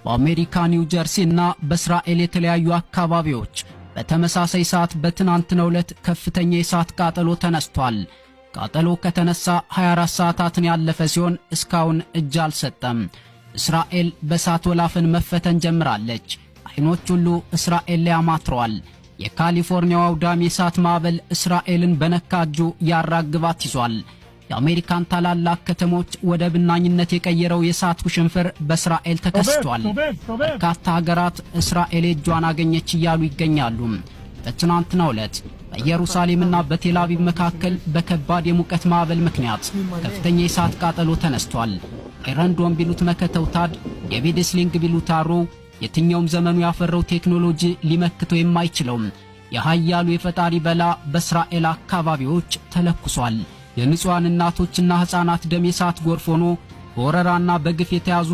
በአሜሪካ ኒው ጀርሲና በእስራኤል የተለያዩ አካባቢዎች በተመሳሳይ ሰዓት በትናንትናው ዕለት ከፍተኛ የእሳት ቃጠሎ ተነስቷል። ቃጠሎ ከተነሳ 24 ሰዓታትን ያለፈ ሲሆን እስካሁን እጅ አልሰጠም። እስራኤል በእሳት ወላፈን መፈተን ጀምራለች። አይኖች ሁሉ እስራኤል ላይ አማትረዋል። የካሊፎርኒያው አውዳሚ የእሳት ማዕበል እስራኤልን በነካ እጁ ያራግባት ይዟል። የአሜሪካን ታላላቅ ከተሞች ወደ ብናኝነት የቀየረው የእሳት ውሽንፍር በእስራኤል ተከስቷል። በርካታ ሀገራት እስራኤል እጇን አገኘች እያሉ ይገኛሉ። በትናንትናው ዕለት በኢየሩሳሌምና በቴል አቪቭ መካከል በከባድ የሙቀት ማዕበል ምክንያት ከፍተኛ የእሳት ቃጠሎ ተነስቷል። አይረንዶም ቢሉት መከተውታድ፣ የቪድስሊንግ ቢሉት አሮ፣ የትኛውም ዘመኑ ያፈረው ቴክኖሎጂ ሊመክተው የማይችለው የኃያሉ የፈጣሪ በላ በእስራኤል አካባቢዎች ተለኩሷል። የንጹሃን እናቶችና ሕፃናት ደም የእሳት ጎርፍ ሆኖ በወረራና በግፍ የተያዙ